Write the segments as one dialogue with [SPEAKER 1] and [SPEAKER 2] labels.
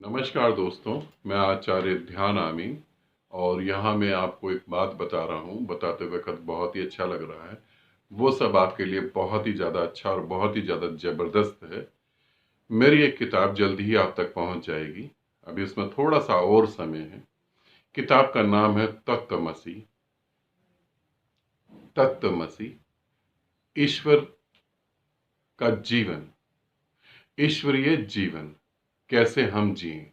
[SPEAKER 1] नमस्कार दोस्तों, मैं आचार्य ध्यान आमी और यहाँ मैं आपको एक बात बता रहा हूँ। बताते वक्त बहुत ही अच्छा लग रहा है। वो सब आपके लिए बहुत ही ज़्यादा अच्छा और बहुत ही ज़्यादा ज़बरदस्त है। मेरी एक किताब जल्दी ही आप तक पहुँच जाएगी। अभी उसमें थोड़ा सा और समय है। किताब का नाम है तत्त्वमसि। तत्त्वमसि, ईश्वर का जीवन, ईश्वरीय जीवन कैसे हम जिएं।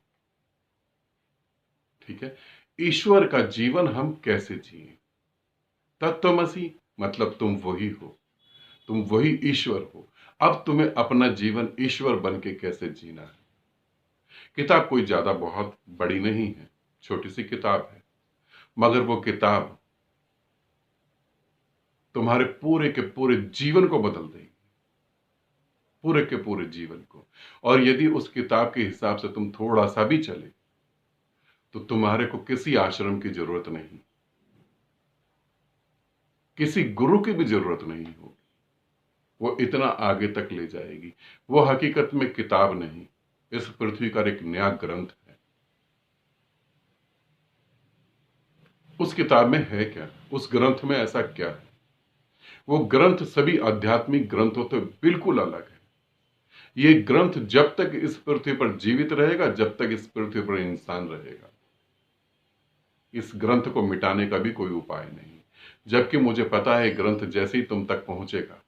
[SPEAKER 1] ठीक है, ईश्वर का जीवन हम कैसे जिएं। तत्त्वमसि मतलब तुम वही हो, तुम वही ईश्वर हो। अब तुम्हें अपना जीवन ईश्वर बन के कैसे जीना है। किताब कोई ज्यादा बहुत बड़ी नहीं है, छोटी सी किताब है, मगर वो किताब तुम्हारे पूरे के पूरे जीवन को बदल देगी, पूरे के पूरे जीवन को। और यदि उस किताब के हिसाब से तुम थोड़ा सा भी चले तो तुम्हारे को किसी आश्रम की जरूरत नहीं, किसी गुरु की भी जरूरत नहीं होगी। वो इतना आगे तक ले जाएगी। वो हकीकत में किताब नहीं, इस पृथ्वी का एक नया ग्रंथ है। उस किताब में है क्या, उस ग्रंथ में ऐसा क्या है। वो ग्रंथ सभी आध्यात्मिक ग्रंथों से बिल्कुल अलग है। ये ग्रंथ जब तक इस पृथ्वी पर जीवित रहेगा, जब तक इस पृथ्वी पर इंसान रहेगा, इस ग्रंथ को मिटाने का भी कोई उपाय नहीं। जबकि मुझे पता है ग्रंथ जैसे ही तुम तक पहुंचेगा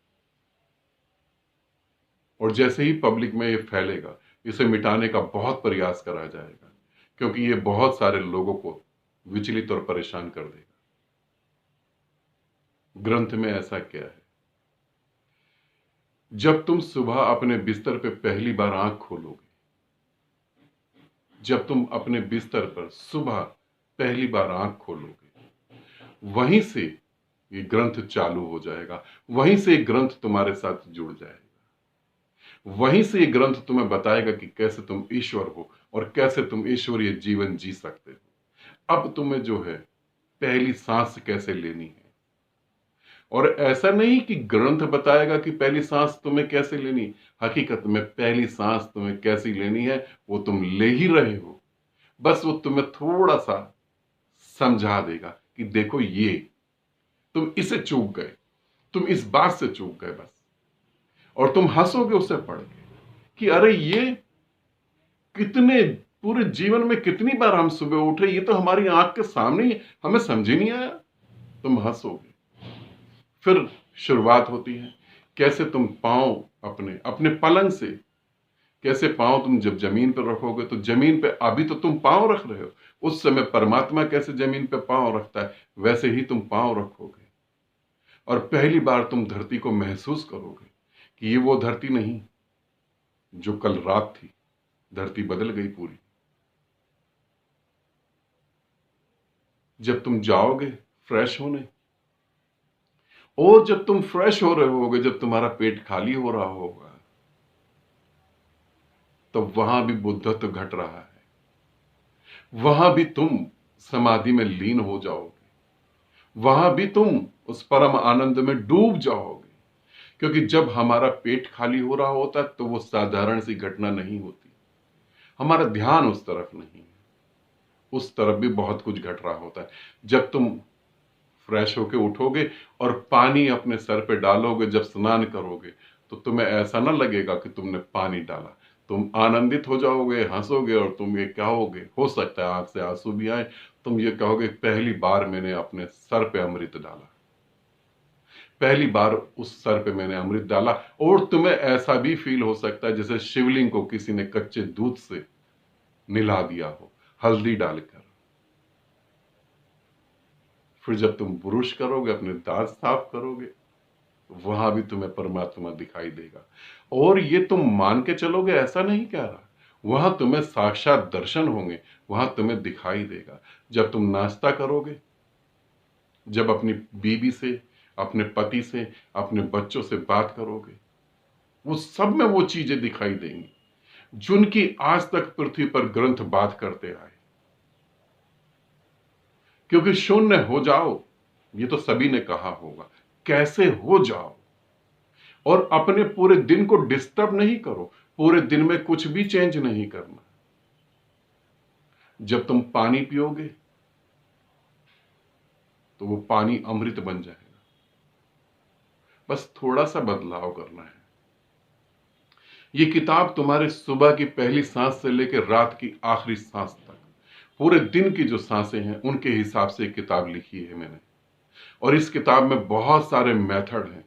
[SPEAKER 1] और जैसे ही पब्लिक में ये फैलेगा, इसे मिटाने का बहुत प्रयास करा जाएगा, क्योंकि ये बहुत सारे लोगों को विचलित और परेशान कर देगा। ग्रंथ में ऐसा क्या है। जब तुम सुबह अपने बिस्तर पे पहली बार आंख खोलोगे, जब तुम अपने बिस्तर पर सुबह पहली बार आंख खोलोगे, वहीं से ये ग्रंथ चालू हो जाएगा। वहीं से ये ग्रंथ तुम्हारे साथ जुड़ जाएगा। वहीं से ये ग्रंथ तुम्हें बताएगा कि कैसे तुम ईश्वर हो और कैसे तुम ईश्वरीय जीवन जी सकते हो। अब तुम्हें जो है पहली सांस कैसे लेनी है। और ऐसा नहीं कि ग्रंथ बताएगा कि पहली सांस तुम्हें कैसे लेनी, हकीकत में पहली सांस तुम्हें कैसी लेनी है वो तुम ले ही रहे हो। बस वो तुम्हें थोड़ा सा समझा देगा कि देखो ये तुम इसे चूक गए, तुम इस बात से चूक गए बस। और तुम हंसोगे उसे पढ़ के कि अरे ये कितने पूरे जीवन में कितनी बार हम सुबह उठे, ये तो हमारी आंख के सामने ही, हमें समझ ही नहीं आया। तुम हंसोगे। फिर शुरुआत होती है, कैसे तुम पांव अपने अपने पलंग से, कैसे पांव तुम जब जमीन पर रखोगे तो जमीन पे अभी तो तुम पांव रख रहे हो, उस समय परमात्मा कैसे जमीन पे पांव रखता है वैसे ही तुम पांव रखोगे। और पहली बार तुम धरती को महसूस करोगे कि ये वो धरती नहीं जो कल रात थी। धरती बदल गई पूरी। जब तुम जाओगे फ्रेश होने, और जब तुम फ्रेश हो रहे होगे, जब तुम्हारा पेट खाली हो रहा होगा, तो वहां भी बुद्धत्व घट रहा है। वहां भी तुम समाधि में लीन हो जाओगे। वहां भी तुम उस परम आनंद में डूब जाओगे। क्योंकि जब हमारा पेट खाली हो रहा होता है तो वो साधारण सी घटना नहीं होती। हमारा ध्यान उस तरफ नहीं है, उस तरफ भी बहुत कुछ घट रहा होता है। जब तुम फ्रेश होके उठोगे और पानी अपने सर पे डालोगे, जब स्नान करोगे, तो तुम्हें ऐसा ना लगेगा कि तुमने पानी डाला। तुम आनंदित हो जाओगे, हंसोगे और तुम ये कहोगे, हो सकता है आंख से आंसू भी आए, तुम ये कहोगे पहली बार मैंने अपने सर पे अमृत डाला, पहली बार उस सर पे मैंने अमृत डाला। और तुम्हें ऐसा भी फील हो सकता है जैसे शिवलिंग को किसी ने कच्चे दूध से निला दिया हो, हल्दी डालकर। फिर जब तुम ब्रुश करोगे, अपने दांत साफ करोगे, वहां भी तुम्हें परमात्मा दिखाई देगा। और ये तुम मान के चलोगे, ऐसा नहीं कह रहा, वहां तुम्हें साक्षात दर्शन होंगे, वहां तुम्हें दिखाई देगा। जब तुम नाश्ता करोगे, जब अपनी बीवी से, अपने पति से, अपने बच्चों से बात करोगे, वो सब में वो चीजें दिखाई देंगी जिनकी आज तक पृथ्वी पर ग्रंथ बात करते आए। क्योंकि शून्य हो जाओ, ये तो सभी ने कहा होगा, कैसे हो जाओ। और अपने पूरे दिन को डिस्टर्ब नहीं करो, पूरे दिन में कुछ भी चेंज नहीं करना। जब तुम पानी पियोगे तो वो पानी अमृत बन जाएगा। बस थोड़ा सा बदलाव करना है। ये किताब तुम्हारे सुबह की पहली सांस से लेकर रात की आखिरी सांस तक, पूरे दिन की जो सांसें हैं उनके हिसाब से किताब लिखी है मैंने। और इस किताब में बहुत सारे मेथड हैं,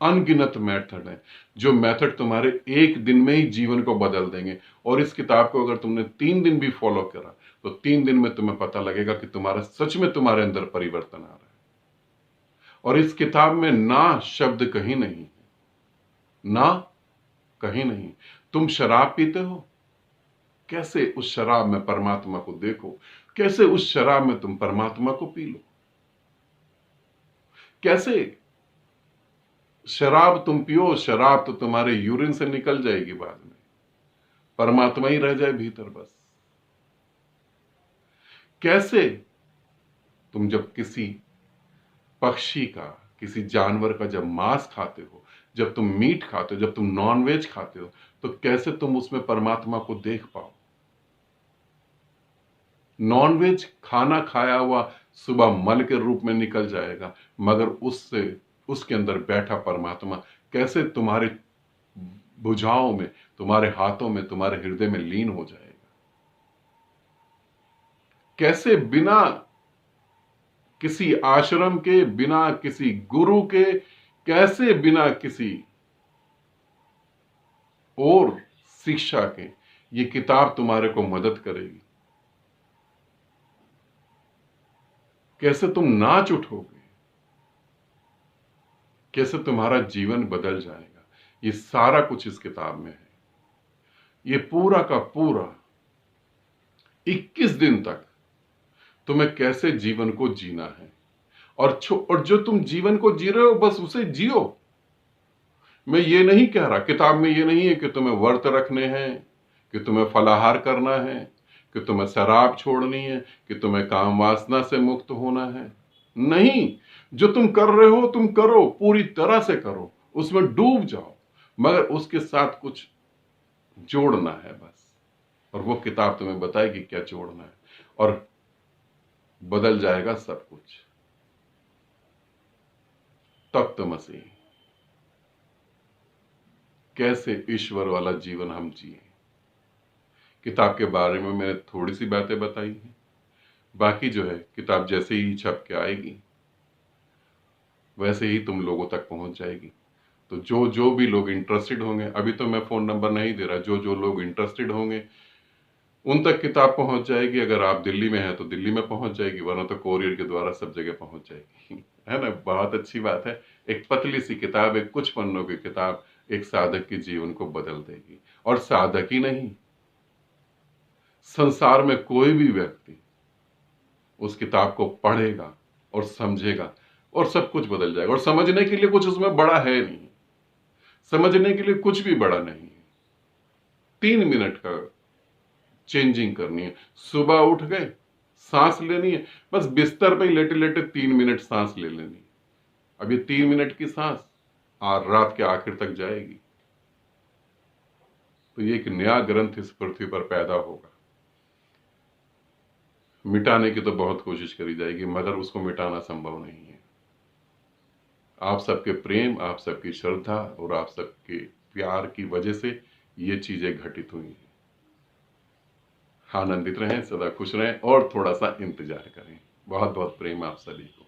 [SPEAKER 1] अनगिनत मेथड हैं, जो मेथड तुम्हारे एक दिन में ही जीवन को बदल देंगे। और इस किताब को अगर तुमने 3 दिन भी फॉलो करा तो 3 दिन में तुम्हें पता लगेगा कि तुम्हारा सच में तुम्हारे अंदर परिवर्तन आ रहा है। और इस किताब में ना शब्द कहीं नहीं है, ना कहीं नहीं। तुम शराब पीते हो, कैसे उस शराब में परमात्मा को देखो, कैसे उस शराब में तुम परमात्मा को पी लो। कैसे शराब तुम पियो, शराब तो तुम्हारे यूरिन से निकल जाएगी, बाद में परमात्मा ही रह जाए भीतर बस। कैसे तुम जब किसी पक्षी का, किसी जानवर का जब मांस खाते हो, जब तुम मीट खाते हो, जब तुम नॉनवेज खाते हो, तो कैसे तुम उसमें परमात्मा को देख पाओ। नॉनवेज खाना खाया हुआ सुबह मल के रूप में निकल जाएगा, मगर उससे उसके अंदर बैठा परमात्मा कैसे तुम्हारे भुजाओं में, तुम्हारे हाथों में, तुम्हारे हृदय में लीन हो जाएगा। कैसे बिना किसी आश्रम के, बिना किसी गुरु के, कैसे बिना किसी और शिक्षा के ये किताब तुम्हारे को मदद करेगी। कैसे तुम नाच उठोगे, कैसे तुम्हारा जीवन बदल जाएगा, ये सारा कुछ इस किताब में है। ये पूरा का पूरा 21 दिन तक तुम्हें कैसे जीवन को जीना है, और जो तुम जीवन को जी रहे हो बस उसे जियो। मैं ये नहीं कह रहा, किताब में ये नहीं है कि तुम्हें व्रत रखने हैं, कि तुम्हें फलाहार करना है, कि तुम्हें शराब छोड़नी है, कि तुम्हें काम वासना से मुक्त होना है। नहीं, जो तुम कर रहे हो तुम करो, पूरी तरह से करो, उसमें डूब जाओ, मगर उसके साथ कुछ जोड़ना है बस। और वो किताब तुम्हें बताएगी क्या जोड़ना है, और बदल जाएगा सब कुछ। तख्त मसीह, कैसे ईश्वर वाला जीवन हम जिए। किताब के बारे में मैंने थोड़ी सी बातें बताई हैं, बाकी जो है किताब जैसे ही छप के आएगी वैसे ही तुम लोगों तक पहुंच जाएगी। तो जो जो भी लोग इंटरेस्टेड होंगे, अभी तो मैं फोन नंबर नहीं दे रहा, जो जो लोग इंटरेस्टेड होंगे उन तक किताब पहुंच जाएगी। अगर आप दिल्ली में हैं तो दिल्ली में पहुंच जाएगी, वरना तो कोरियर के द्वारा सब जगह पहुंच जाएगी। है ना, बहुत अच्छी बात है। एक पतली सी किताब, एक कुछ पन्नों की किताब एक साधक के जीवन को बदल देगी। और साधक ही नहीं, संसार में कोई भी व्यक्ति उस किताब को पढ़ेगा और समझेगा और सब कुछ बदल जाएगा। और समझने के लिए कुछ उसमें बड़ा है नहीं, समझने के लिए कुछ भी बड़ा नहीं है। 3 मिनट का चेंजिंग करनी है, सुबह उठ गए, सांस लेनी है, बस बिस्तर पे ही लेटे लेटे 3 मिनट सांस ले लेनी है। अब ये 3 मिनट की सांस आज रात के आखिर तक जाएगी, तो ये एक नया ग्रंथ इस पृथ्वी पर पैदा होगा। मिटाने की तो बहुत कोशिश करी जाएगी, मगर उसको मिटाना संभव नहीं है। आप सबके प्रेम, आप सबकी श्रद्धा और आप सबके प्यार की वजह से ये चीजें घटित हुई हैं। आनंदित रहें, सदा खुश रहें और थोड़ा सा इंतजार करें। बहुत बहुत प्रेम आप सभी को।